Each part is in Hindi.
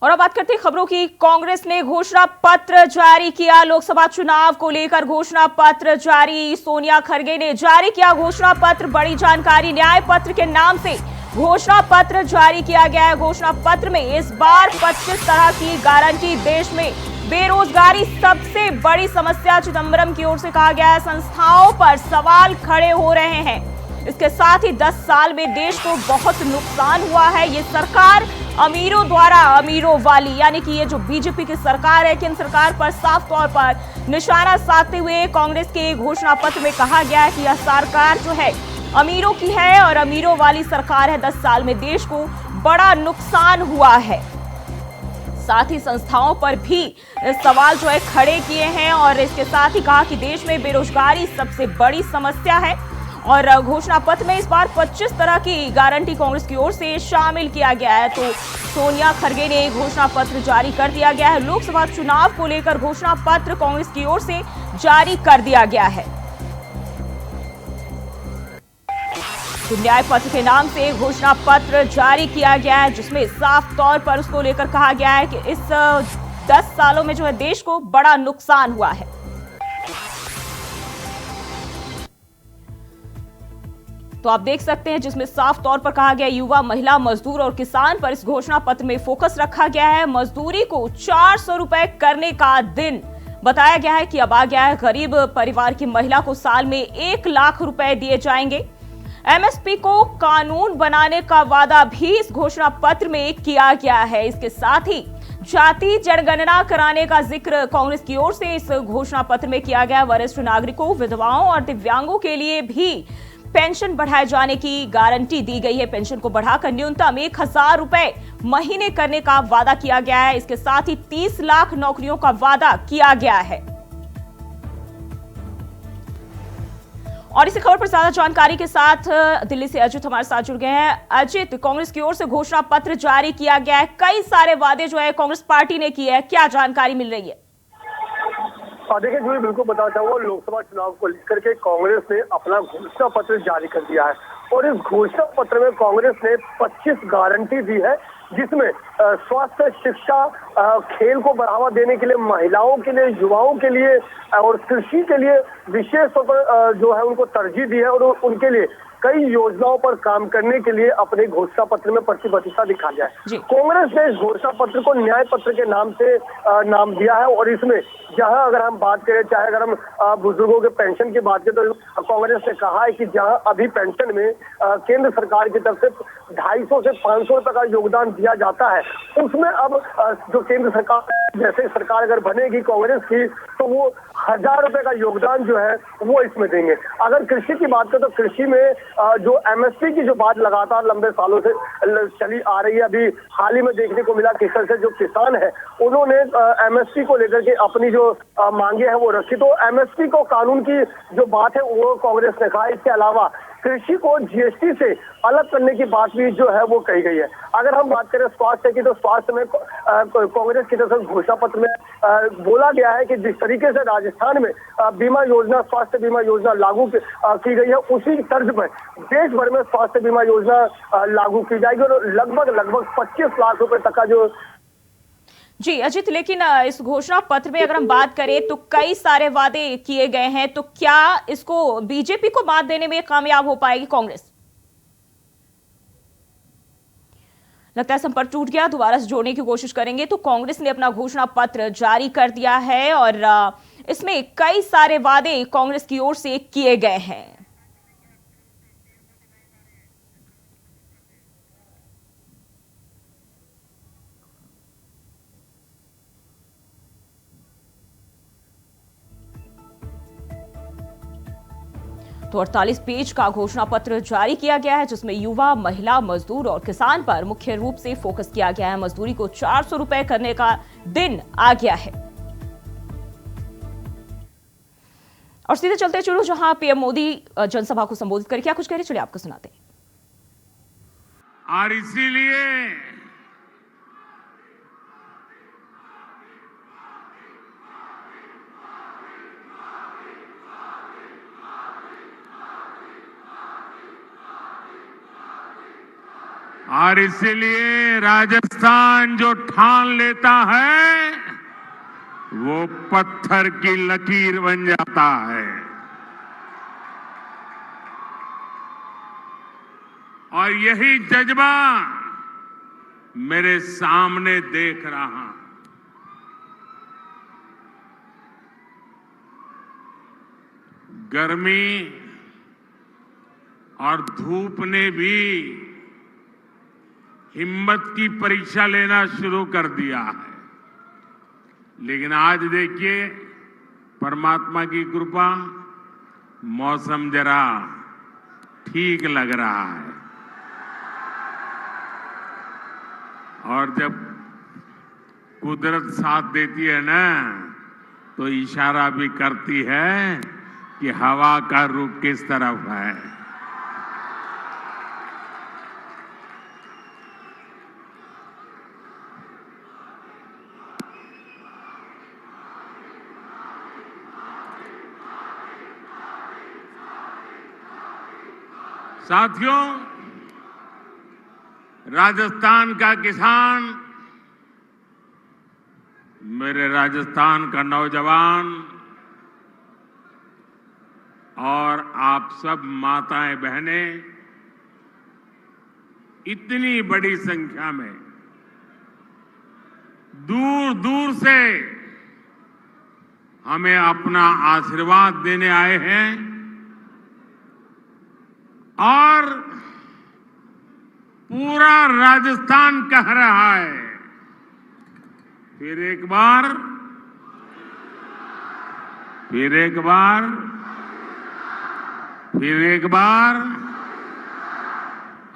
और अब बात करते हैं खबरों की। कांग्रेस ने घोषणा पत्र जारी किया। लोकसभा चुनाव को लेकर घोषणा पत्र जारी। सोनिया खरगे ने जारी किया घोषणा पत्र। बड़ी जानकारी, न्याय पत्र के नाम से घोषणा पत्र जारी किया गया है। घोषणा पत्र में इस बार 25 तरह की गारंटी। देश में बेरोजगारी सबसे बड़ी समस्या, चिदंबरम की ओर से कहा गया है। संस्थाओं पर सवाल खड़े हो रहे हैं। इसके साथ ही 10 साल में देश को बहुत नुकसान हुआ है। ये सरकार अमीरों द्वारा अमीरों वाली, यानी कि ये जो बीजेपी की सरकार है, केंद्र सरकार पर साफ तौर पर निशाना साधते हुए कांग्रेस के घोषणा पत्र में कहा गया है कि यह सरकार जो है अमीरों की है और अमीरों वाली सरकार है। 10 साल में देश को बड़ा नुकसान हुआ है। साथ ही संस्थाओं पर भी सवाल जो है खड़े किए हैं और इसके साथ ही कहा कि देश में बेरोजगारी सबसे बड़ी समस्या है। और घोषणा पत्र में इस बार 25 तरह की गारंटी कांग्रेस की ओर से शामिल किया गया है। तो सोनिया खरगे ने घोषणा पत्र जारी कर दिया गया है। लोकसभा चुनाव को लेकर घोषणा पत्र कांग्रेस की ओर से जारी कर दिया गया है। तो न्याय पत्र के नाम से घोषणा पत्र जारी किया गया है, जिसमें साफ तौर पर उसको लेकर कहा गया है कि इस 10 सालों में जो है देश को बड़ा नुकसान हुआ है। तो आप देख सकते हैं जिसमें साफ तौर पर कहा गया युवा, महिला, मजदूर और किसान पर इस घोषणा पत्र में फोकस रखा गया है। मजदूरी को 400 रुपए करने का दिन बताया गया है कि अब आ गया है। गरीब परिवार की महिला को साल में 1 लाख रुपए दिए जाएंगे। एमएसपी को कानून बनाने का वादा भी इस घोषणा पत्र में किया गया है। इसके साथ ही जाति जनगणना कराने का जिक्र कांग्रेस की ओर से इस घोषणा पत्र में किया गया। वरिष्ठ नागरिकों, विधवाओं और दिव्यांगों के लिए भी पेंशन बढ़ाए जाने की गारंटी दी गई है। पेंशन को बढ़ाकर न्यूनतम 1000 रुपए महीने करने का वादा किया गया है। इसके साथ ही 30 लाख नौकरियों का वादा किया गया है। और इसी खबर पर ज्यादा जानकारी के साथ दिल्ली से अजित हमारे साथ जुड़ गए हैं। अजित, कांग्रेस की ओर से घोषणा पत्र जारी किया गया है, कई सारे वादे जो है कांग्रेस पार्टी ने किए हैं, क्या जानकारी मिल रही है? देखिए, जो बिल्कुल बताना चाहूंगा, लोकसभा चुनाव को लेकर के कांग्रेस ने अपना घोषणा पत्र जारी कर दिया है और इस घोषणा पत्र में कांग्रेस ने 25 गारंटी दी है, जिसमें स्वास्थ्य, शिक्षा, खेल को बढ़ावा देने के लिए, महिलाओं के लिए, युवाओं के लिए और कृषि के लिए विशेष तौर पर जो है उनको तरजीह दी है और उनके लिए कई योजनाओं पर काम करने के लिए अपने घोषणा पत्र में प्रतिबद्धता दिखा गया है। कांग्रेस ने इस घोषणा पत्र को न्याय पत्र के नाम से नाम दिया है और इसमें जहां अगर हम बात करें, चाहे अगर हम बुजुर्गों के पेंशन की बात करें, तो कांग्रेस ने कहा है कि जहां अभी पेंशन में केंद्र सरकार की तरफ से 250 से 500 रुपए का योगदान दिया जाता है, उसमें अब जो केंद्र सरकार जैसे सरकार अगर बनेगी कांग्रेस की, तो वो 1000 रुपए का योगदान जो है वो इसमें देंगे। अगर कृषि की बात करें तो कृषि में जो एमएसपी की जो बात लगातार लंबे सालों से चली आ रही है, अभी हाल ही में देखने को मिला कि से जो किसान है उन्होंने एमएसपी को लेकर के अपनी जो मांगे हैं वो रखी। तो एमएसपी को कानून की जो बात है वो कांग्रेस ने कहा। इसके अलावा कृषि को जीएसटी से अलग करने की बात भी जो है वो कही गई है। अगर हम बात करें स्वास्थ्य की, तो स्वास्थ्य में कांग्रेस की तरफ से घोषणा पत्र में बोला गया है कि जिस तरीके से राजस्थान में बीमा योजना, स्वास्थ्य बीमा योजना लागू की गई है, उसी तर्ज पर देश भर में स्वास्थ्य बीमा योजना लागू की जाएगी और लगभग 25 लाख रुपए तक का जो। जी अजित, लेकिन इस घोषणा पत्र में अगर हम बात करें तो कई सारे वादे किए गए हैं, तो क्या इसको बीजेपी को मात देने में कामयाब हो पाएगी कांग्रेस? लगता है संपर्क टूट गया, दोबारा से जोड़ने की कोशिश करेंगे। तो कांग्रेस ने अपना घोषणा पत्र जारी कर दिया है और इसमें कई सारे वादे कांग्रेस की ओर से किए गए हैं। तो 48 पेज का घोषणा पत्र जारी किया गया है, जिसमें युवा, महिला, मजदूर और किसान पर मुख्य रूप से फोकस किया गया है। मजदूरी को 400 रुपए करने का दिन आ गया है। और सीधे चलते चलो जहां पीएम मोदी जनसभा को संबोधित करके क्या कुछ कह रहे, चलिए आपको सुनाते हैं। और इसीलिए और इसीलिए राजस्थान जो ठान लेता है वो पत्थर की लकीर बन जाता है। और यही जज्बा मेरे सामने देख रहा हूं। गर्मी और धूप ने भी हिम्मत की परीक्षा लेना शुरू कर दिया है, लेकिन आज देखिए परमात्मा की कृपा, मौसम जरा ठीक लग रहा है। और जब कुदरत साथ देती है ना, तो इशारा भी करती है कि हवा का रुख किस तरफ है। साथियों, राजस्थान का किसान, मेरे राजस्थान का नौजवान और आप सब माताएं बहनें इतनी बड़ी संख्या में दूर दूर से हमें अपना आशीर्वाद देने आए हैं। और पूरा राजस्थान कह रहा है, फिर एक बार, फिर एक बार, फिर एक बार।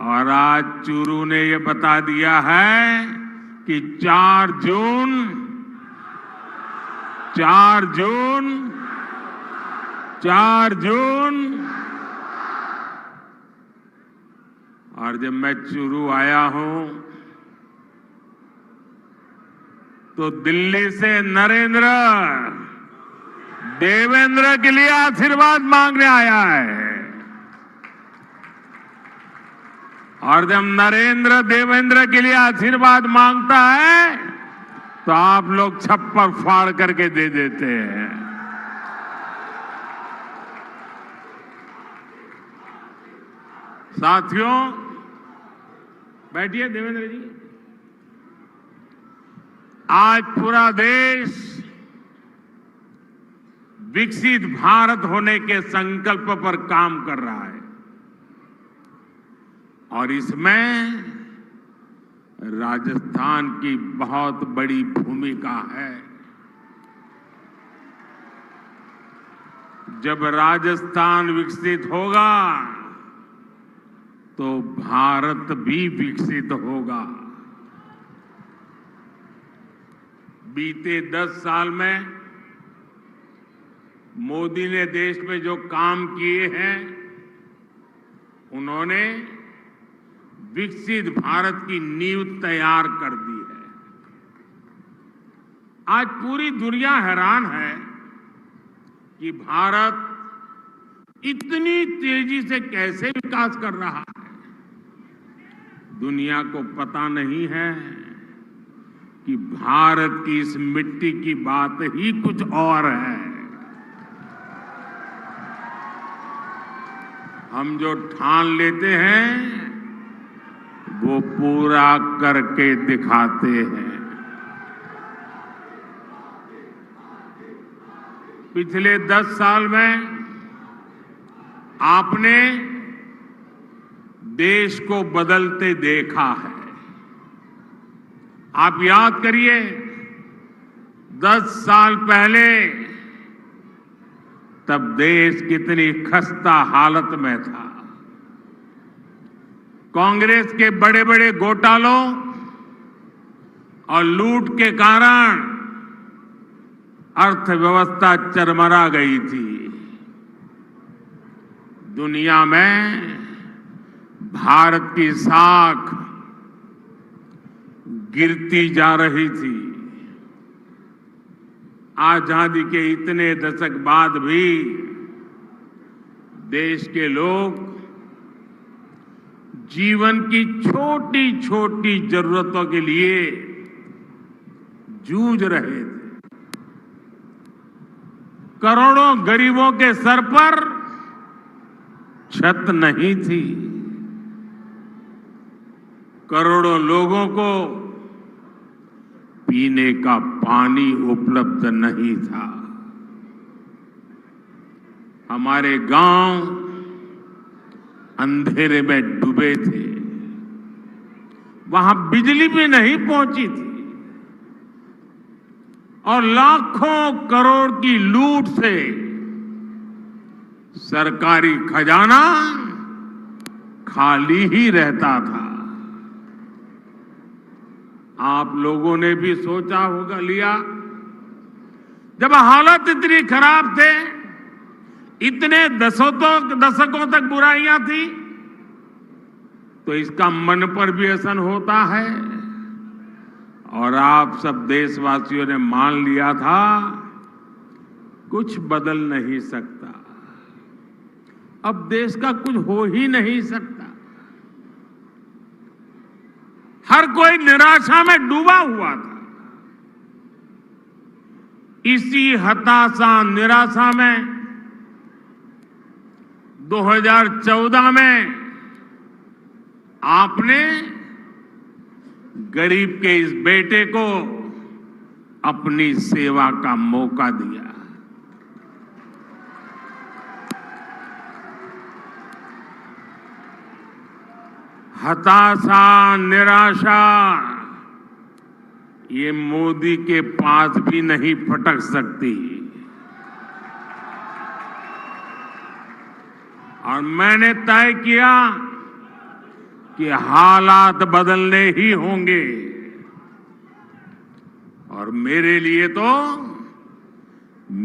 और आज चूरू ने ये बता दिया है कि 4 जून, 4 जून, 4 जून। और जब मैं चूरू आया हूं तो दिल्ली से नरेंद्र देवेंद्र के लिए आशीर्वाद मांगने आया है। और जब नरेंद्र देवेंद्र के लिए आशीर्वाद मांगता है तो आप लोग छप्पर फाड़ करके दे देते हैं। साथियों, बैठिए देवेंद्र जी। आज पूरा देश विकसित भारत होने के संकल्प पर काम कर रहा है और इसमें राजस्थान की बहुत बड़ी भूमिका है। जब राजस्थान विकसित होगा तो भारत भी विकसित होगा। बीते 10 साल में मोदी ने देश में जो काम किए हैं, उन्होंने विकसित भारत की नींव तैयार कर दी है। आज पूरी दुनिया हैरान है कि भारत इतनी तेजी से कैसे विकास कर रहा है। दुनिया को पता नहीं है कि भारत की इस मिट्टी की बात ही कुछ और है। हम जो ठान लेते हैं वो पूरा करके दिखाते हैं। पिछले 10 साल में आपने देश को बदलते देखा है। आप याद करिए, 10 साल पहले तब देश कितनी खस्ता हालत में था। कांग्रेस के बड़े बड़े घोटालों और लूट के कारण अर्थव्यवस्था चरमरा गई थी। दुनिया में भारत की साख गिरती जा रही थी। आजादी के इतने दशक बाद भी देश के लोग जीवन की छोटी छोटी जरूरतों के लिए जूझ रहे थे। करोड़ों गरीबों के सर पर छत नहीं थी। करोड़ों लोगों को पीने का पानी उपलब्ध नहीं था। हमारे गांव अंधेरे में डूबे थे। वहां बिजली भी नहीं पहुंची थी और लाखों करोड़ की लूट से सरकारी खजाना खाली ही रहता था। आप लोगों ने भी सोचा होगा लिया, जब हालत इतनी खराब थे, इतने दशकों तक बुराइयां थी, तो इसका मन पर भी असर होता है। और आप सब देशवासियों ने मान लिया था कुछ बदल नहीं सकता, अब देश का कुछ हो ही नहीं सकता। हर कोई निराशा में डूबा हुआ था। इसी हताशा निराशा में 2014 में आपने गरीब के इस बेटे को अपनी सेवा का मौका दिया। हताशा निराशा ये मोदी के पास भी नहीं फटक सकती। और मैंने तय किया कि हालात बदलने ही होंगे, और मेरे लिए तो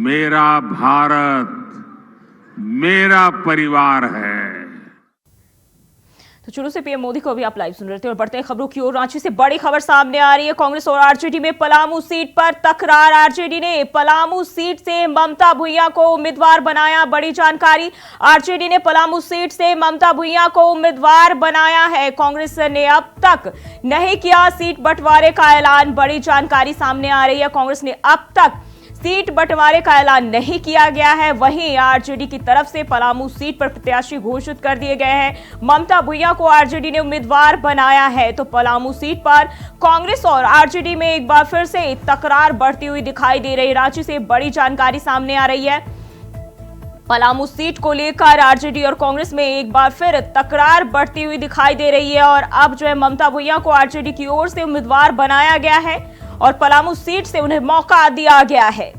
मेरा भारत मेरा परिवार है। तो चुरू से पीएम मोदी को अभी आप लाइव सुन रहे थे। और बढ़ते हैं खबरों की ओर। रांची से बड़ी खबर सामने आ रही है। कांग्रेस और आरजेडी में पलामू सीट पर तकरार। आरजेडी ने पलामू सीट से ममता भुइयां को उम्मीदवार बनाया, बड़ी जानकारी। आरजेडी ने पलामू सीट से ममता भुइयां को उम्मीदवार बनाया है। कांग्रेस ने अब तक नहीं किया सीट बंटवारे का ऐलान, बड़ी जानकारी सामने आ रही है। कांग्रेस ने अब तक सीट बंटवारे का ऐलान नहीं किया गया है। वहीं आरजेडी की तरफ से पलामू सीट पर प्रत्याशी घोषित कर दिए गए हैं। ममता भुइयां को आरजेडी ने उम्मीदवार बनाया है। तो पलामू सीट पर कांग्रेस और आरजेडी में एक बार फिर से तकरार बढ़ती हुई दिखाई दे रही। रांची से बड़ी जानकारी सामने आ रही है। पलामू सीट को लेकर आरजेडी और कांग्रेस में एक बार फिर तकरार बढ़ती हुई दिखाई दे रही है। और अब जो है ममता भुइयां को आरजेडी की ओर से उम्मीदवार बनाया गया है और पलामू सीट से उन्हें मौका दिया गया है।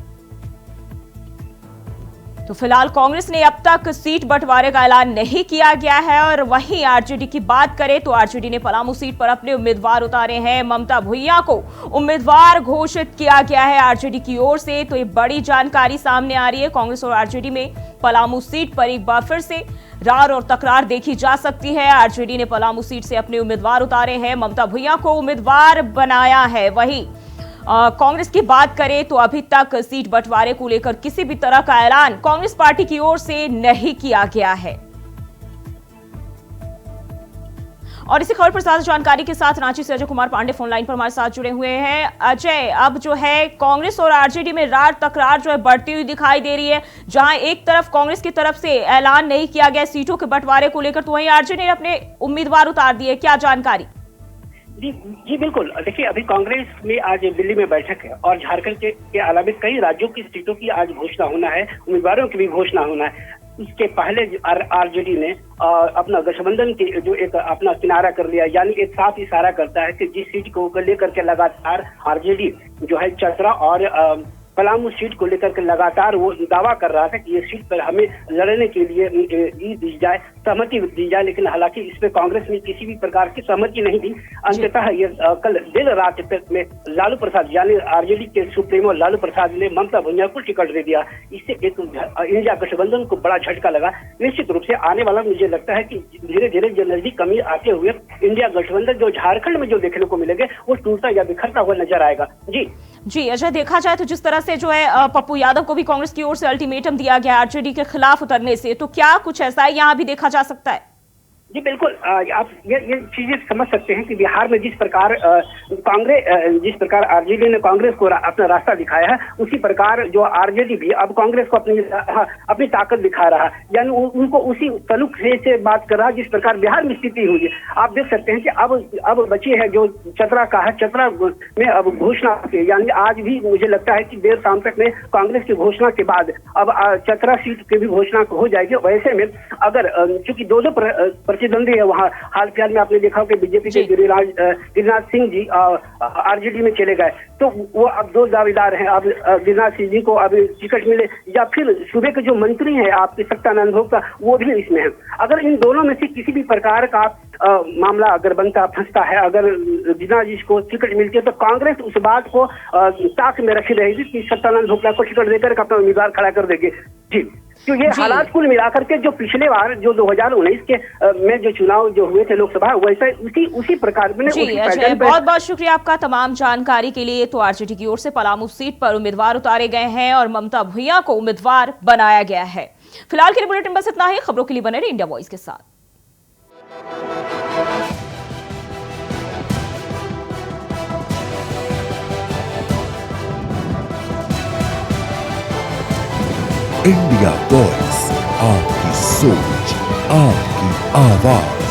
तो फिलहाल कांग्रेस ने अब तक सीट बंटवारे का ऐलान नहीं किया गया है। और वहीं आरजेडी की बात करें तो आरजेडी ने पलामू सीट पर अपने उम्मीदवार उतारे हैं। ममता भुइयां को उम्मीदवार घोषित किया गया है आरजेडी की ओर से। तो ये बड़ी जानकारी सामने आ रही है। कांग्रेस और आरजेडी में पलामू सीट पर एक बार फिर से रार और तकरार देखी जा सकती है। आरजेडी ने पलामू सीट से अपने उम्मीदवार उतारे हैं, ममता भुइयां को उम्मीदवार बनाया है। वहीं कांग्रेस की बात करें तो अभी तक सीट बंटवारे को लेकर किसी भी तरह का ऐलान कांग्रेस पार्टी की ओर से नहीं किया गया है। और इसी खबर पर ज्यादा जानकारी के साथ रांची से अजय कुमार पांडे फोन लाइन पर हमारे साथ जुड़े हुए हैं। अजय, अब जो है कांग्रेस और आरजेडी में रार तकरार जो है बढ़ती हुई दिखाई दे रही है। जहां एक तरफ कांग्रेस की तरफ से ऐलान नहीं किया गया सीटों के बंटवारे को लेकर, तो वहीं आरजेडी ने अपने उम्मीदवार उतार दिए, क्या जानकारी? जी बिल्कुल। देखिए, अभी कांग्रेस में आज दिल्ली में बैठक है और झारखंड के अलावा कई राज्यों की सीटों की आज घोषणा होना है, उम्मीदवारों की भी घोषणा होना है। इसके पहले आरजेडी ने अपना गठबंधन के जो एक अपना किनारा कर लिया, यानी एक साफ इशारा करता है कि जिस सीट को लेकर के लगातार आरजेडी जो है चतरा और पलामू सीट को लेकर के लगातार वो दावा कर रहा था कि ये सीट पर हमें लड़ने के लिए दी जाए, सहमति दी जाए, लेकिन हालांकि इस पे कांग्रेस ने किसी भी प्रकार की सहमति नहीं दी। अंततः ये कल देर रात में लालू प्रसाद यानी आरजेडी के सुप्रीमो लालू प्रसाद ने ममता भुइयां को टिकट दे दिया। इससे एक इंडिया गठबंधन को बड़ा झटका लगा। निश्चित रूप से आने वाला मुझे लगता है कि धीरे धीरे जो नजदीक कमी आते हुए इंडिया गठबंधन जो झारखंड में जो देखने को मिलेगा वो टूटता या बिखरता हुआ नजर आएगा। जी अजय, देखा जाए तो जिस तरह से जो है पप्पू यादव को भी कांग्रेस की ओर से अल्टीमेटम दिया गया आरजेडी के खिलाफ उतरने से, तो क्या कुछ ऐसा है यहाँ भी देखा जा सकता है? जी बिल्कुल, आप ये चीजें समझ सकते हैं कि बिहार में जिस प्रकार जिस प्रकार आरजेडी ने कांग्रेस को अपना रास्ता दिखाया है, उसी प्रकार जो आरजेडी भी अब कांग्रेस को अपनी ताकत दिखा रहा है, यानी उनको उसी तलुक से बात कर रहा है जिस प्रकार बिहार में स्थिति हुई है। आप देख सकते हैं कि अब बची है जो चतरा का है, चतरा में अब घोषणा, यानी आज भी मुझे लगता है कि देर शाम तक में कांग्रेस की घोषणा के बाद अब चतरा सीट की भी घोषणा हो जाएगी। वैसे में अगर चूंकि दो प्रतिद्वंदी है वहाँ, हाल फिलहाल में आपने देखा कि बीजेपी के गिरिराज सिंह जी आरजेडी में चले गए, तो वो अब दो दावेदार हैं। अब गिरिराज सिंह जी को अब टिकट मिले या फिर सूबे के जो मंत्री हैं आपके सत्यानंद भोक्ता, वो भी इसमें है। अगर इन दोनों में से किसी भी प्रकार का मामला अगर बनता फंसता है, अगर गिरिराज जी को टिकट मिलती है, तो कांग्रेस उस बात को ताक में रखी रहेगी कि सत्यानंद भोक्ता को टिकट देकर अपना उम्मीदवार खड़ा कर देंगे। जी, तो ये हालात कुल मिलाकर के जो पिछले बार जो 2019 के में जो चुनाव जो हुए थे लोकसभा, वैसे उसी प्रकार में बहुत बहुत शुक्रिया आपका तमाम जानकारी के लिए। तो आरजेडी की ओर से पलामू सीट पर उम्मीदवार उतारे गए हैं और ममता भुइयां को उम्मीदवार बनाया गया है। फिलहाल के लिए बुलेटिन बस इतना ही। खबरों के लिए बने रहिए इंडिया वॉइस के साथ। इंडिया वॉइस, आपकी सोच, आपकी आवाज।